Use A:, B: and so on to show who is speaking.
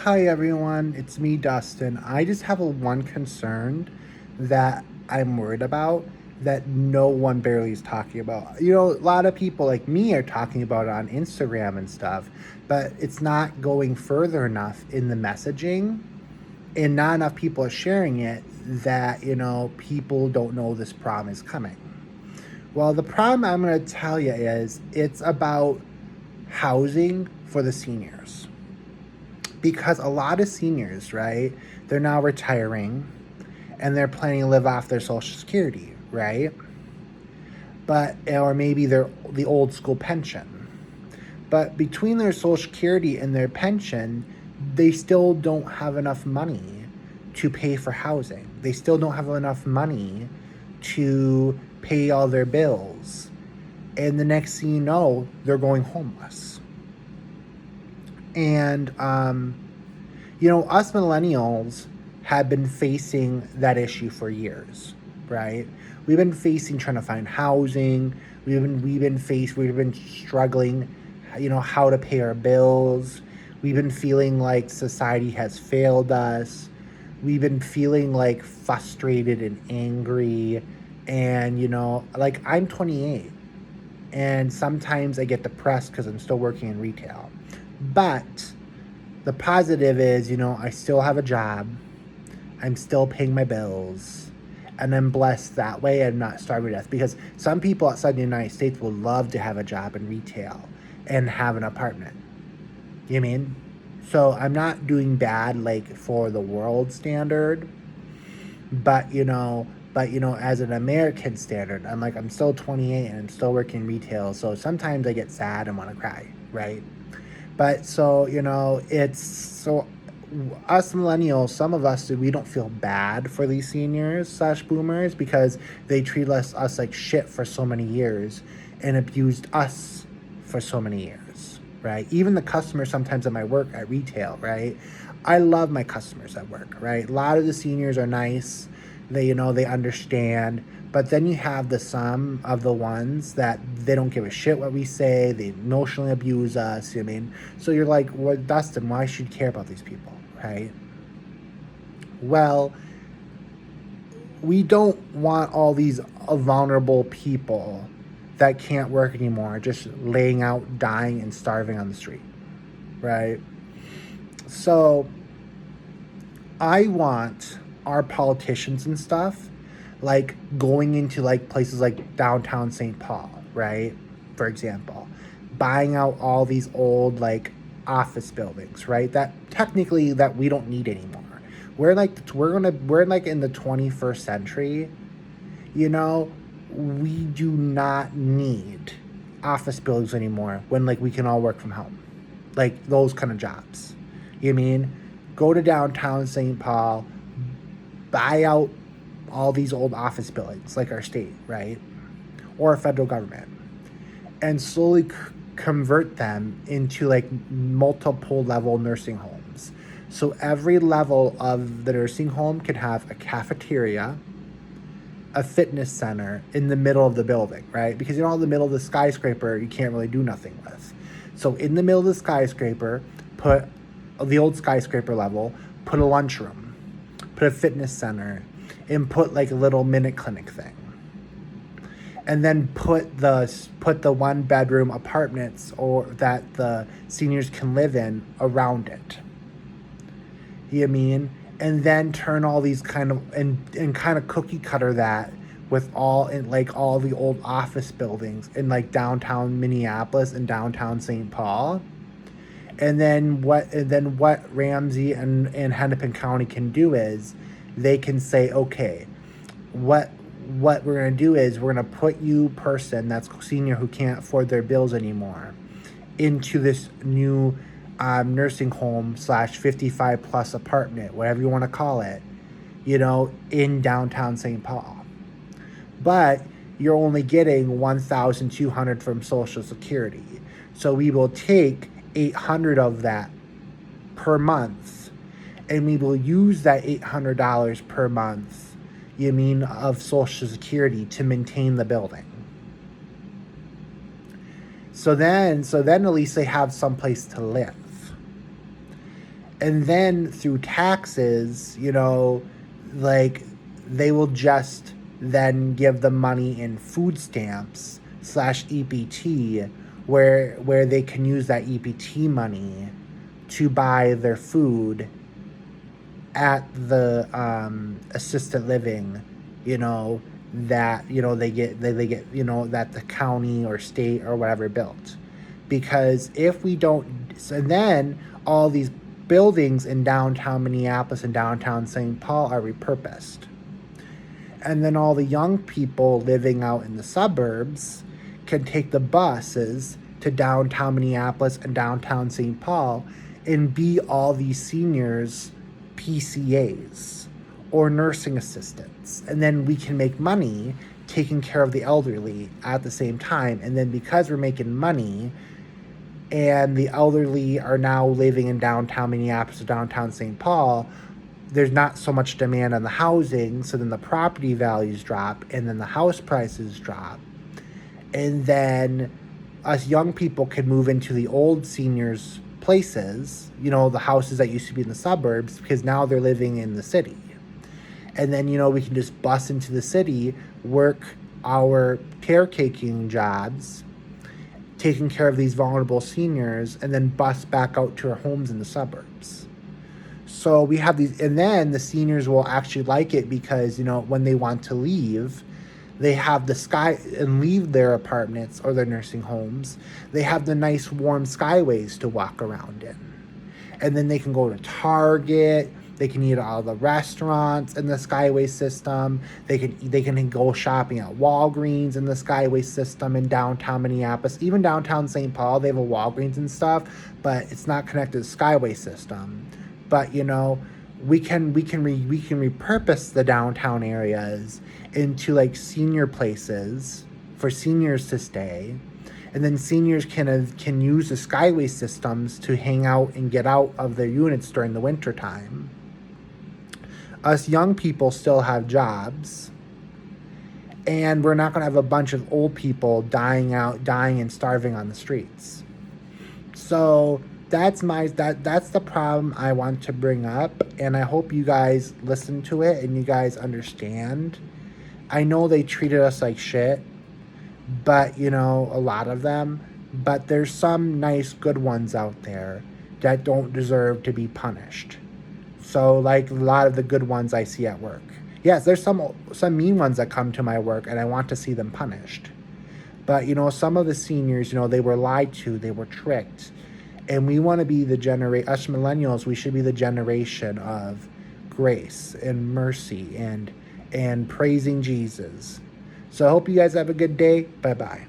A: Hi everyone, it's me, Dustin. I just have one concern that I'm worried about that no one barely is talking about. A lot of people like me are talking about it on Instagram and stuff, but it's not going further enough in the messaging, and not enough people are sharing it that, people don't know this problem is coming. Well, the problem I'm going to tell you is it's about housing for the seniors, because a lot of seniors, right, they're now retiring and they're planning to live off their social security, right? But or maybe the old school pension. But between their social security and their pension, they still don't have enough money to pay for housing. They still don't have enough money to pay all their bills. And the next thing you know, they're going homeless. And us millennials have been facing that issue for years, right? We've been facing trying to find housing. We've been struggling, how to pay our bills. We've been feeling like society has failed us. We've been feeling like frustrated and angry. And, like I'm 28 and sometimes I get depressed because I'm still working in retail. But the positive is, I still have a job. I'm still paying my bills. And I'm blessed that way. I'm not starving to death. Because some people outside the United States would love to have a job in retail and have an apartment. You know what I mean? So I'm not doing bad like for the world standard. But as an American standard, I'm still 28 and I'm still working retail. So sometimes I get sad and want to cry, right? But so, it's so us millennials, some of us, we don't feel bad for these seniors slash boomers because they treat us like shit for so many years and abused us for so many years, right? Even the customers sometimes at my work at retail, right? I love my customers at work, right? A lot of the seniors are nice. They understand. But then you have the some of the ones that they don't give a shit what we say. They emotionally abuse us. You know what I mean? So you're like, well, Dustin, why should you care about these people, right? Well, we don't want all these vulnerable people that can't work anymore just laying out, dying, and starving on the street, right? So I want our politicians and stuff like going into like places like downtown St. Paul, right? For example, buying out all these old like office buildings, right? That technically that we don't need anymore. We're like in the 21st century, you know, we do not need office buildings anymore when like we can all work from home. Like those kind of jobs. You mean go to downtown St. Paul, buy out all these old office buildings like our state, right? Or our federal government, and slowly convert them into like multiple level nursing homes. So every level of the nursing home can have a cafeteria, a fitness center in the middle of the building, right? Because in the middle of the skyscraper, you can't really do nothing with. So in the middle of the skyscraper, put the old skyscraper level, put a lunchroom, put a fitness center, and put like a little minute clinic thing. And then put the one bedroom apartments or that the seniors can live in around it. You know what I mean? And then turn all these kind of and kind of cookie cutter that with all in like all the old office buildings in like downtown Minneapolis and downtown St. Paul. And then what Ramsey and Hennepin County can do is they can say, okay, what we're going to do is we're going to put you person that's senior who can't afford their bills anymore into this new nursing home slash 55 plus apartment, whatever you want to call it, in downtown St. Paul. But you're only getting 1,200 from Social Security. So we will take 800 of that per month, and we will use that $800 per month, of Social Security to maintain the building. So then at least they have someplace to live. And then through taxes, like they will just then give them money in food stamps / EBT, where they can use that EBT money to buy their food at the assisted living, that they get that the county or state or whatever built. Because if we don't, so then all these buildings in downtown Minneapolis and downtown St. Paul are repurposed. And then all the young people living out in the suburbs can take the buses to downtown Minneapolis and downtown St. Paul and be all these seniors PCAs or nursing assistants. And then we can make money taking care of the elderly at the same time. And then because we're making money and the elderly are now living in downtown Minneapolis or downtown St. Paul, there's not so much demand on the housing, so then the property values drop, and then the house prices drop. And then us young people can move into the old seniors' places, the houses that used to be in the suburbs, because now they're living in the city. And then, we can just bust into the city, work our caretaking jobs, taking care of these vulnerable seniors, and then bust back out to our homes in the suburbs. So we have these, and then the seniors will actually like it because, when they want to leave, they have the sky and leave their apartments or their nursing homes. They have the nice warm skyways to walk around in. And then they can go to Target. They can eat at all the restaurants in the Skyway system. They can go shopping at Walgreens in the Skyway system in downtown Minneapolis. Even downtown St. Paul, they have a Walgreens and stuff, but it's not connected to the Skyway system. But we can repurpose the downtown areas into like senior places for seniors to stay, and then seniors can use the Skyway systems to hang out and get out of their units during the winter time. Us young people still have jobs, and we're not going to have a bunch of old people dying and starving on the streets. So that's the problem I want to bring up, and I hope you guys listen to it and you guys understand. I know they treated us like shit, but a lot of them, but there's some nice good ones out there that don't deserve to be punished. So like a lot of the good ones I see at work. Yes, there's some mean ones that come to my work and I want to see them punished. But some of the seniors, they were lied to, they were tricked. And we want to be us millennials, we should be the generation of grace and mercy and praising Jesus. So I hope you guys have a good day. Bye-bye.